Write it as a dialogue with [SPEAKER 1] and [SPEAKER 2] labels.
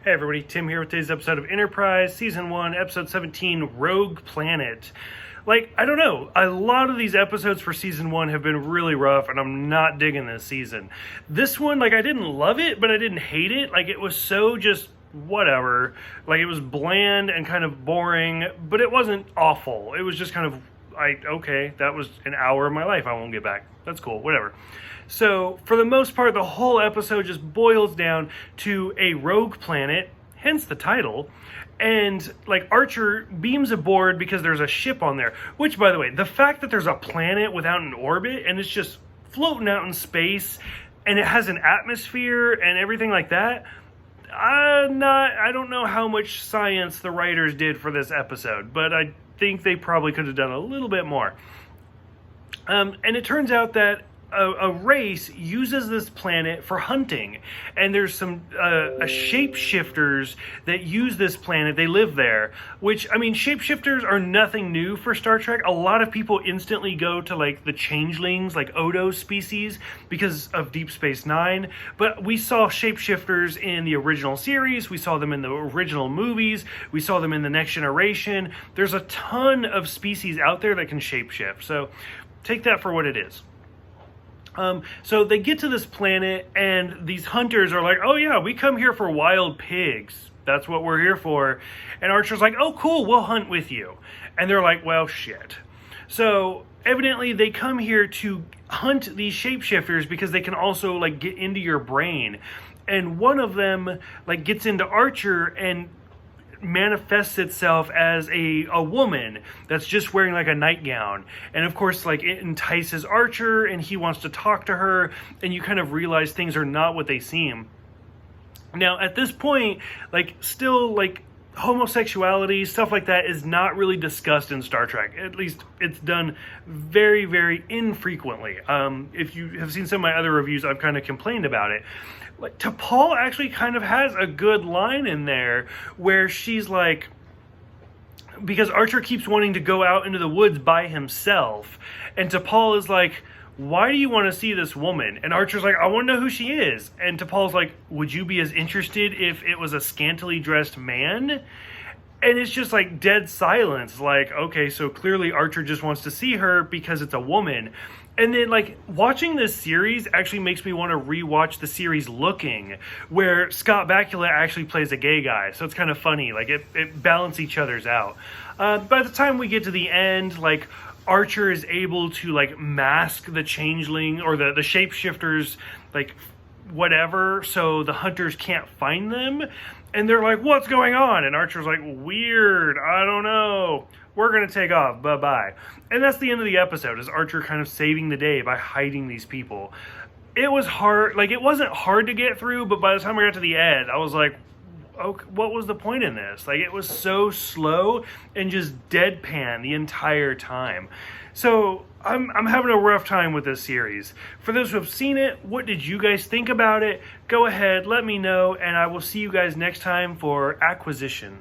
[SPEAKER 1] Hey everybody, Tim here with today's episode of Enterprise, Season 1, Episode 17, Rogue Planet. I don't know, a lot of these episodes for Season 1 have been really rough, and I'm not digging this season. This one, I didn't love it, but I didn't hate it. It was so just whatever. It was bland and kind of boring, but it wasn't awful. It was just kind of, okay, that was an hour of my life I won't get back. That's cool, whatever. So, for the most part, the whole episode just boils down to a rogue planet, hence the title, and, Archer beams aboard because there's a ship on there. Which, by the way, the fact that there's a planet without an orbit, and it's just floating out in space, and it has an atmosphere and everything like that, I don't know how much science the writers did for this episode, but I think they probably could have done a little bit more. And it turns out that a race uses this planet for hunting, and there's some shapeshifters that use this planet. They live there, which, shapeshifters are nothing new for Star Trek. A lot of people instantly go to the changelings, Odo species, because of Deep Space Nine, but we saw shapeshifters in the original series, we saw them in the original movies, we saw them in the Next Generation. There's a ton of species out there that can shapeshift, so take that for what it is. So they get to this planet, and these hunters are like, oh yeah, we come here for wild pigs. That's what we're here for. And Archer's like, oh cool, we'll hunt with you. And they're like, well, shit. So evidently they come here to hunt these shapeshifters because they can also get into your brain. And one of them gets into Archer and manifests itself as a woman that's just wearing a nightgown, and of course it entices Archer, and he wants to talk to her, and you kind of realize things are not what they seem. Now at this point, still homosexuality, stuff like that is not really discussed in Star Trek. At least it's done very, very infrequently. If you have seen some of my other reviews, I've kind of complained about it. T'Pol actually kind of has a good line in there where she's because Archer keeps wanting to go out into the woods by himself, and T'Pol is like, why do you want to see this woman? And Archer's like, I want to know who she is. And T'Pol's like, would you be as interested if it was a scantily dressed man? And it's just dead silence. Okay, so clearly Archer just wants to see her because it's a woman. And then, watching this series actually makes me want to rewatch the series Looking, where Scott Bakula actually plays a gay guy. So it's kind of funny. It balances each other's out. By the time we get to the end, Archer is able to, mask the changeling, or the shapeshifters, whatever, so the hunters can't find them. And they're like, what's going on? And Archer's like, weird, I don't know. We're going to take off, bye-bye. And that's the end of the episode, is Archer kind of saving the day by hiding these people. It was hard, it wasn't hard to get through, but by the time I got to the end, I was like, okay, what was the point in this? It was so slow and just deadpan the entire time. So I'm having a rough time with this series. For those who have seen it, what did you guys think about it? Go ahead, let me know, and I will see you guys next time for Acquisition.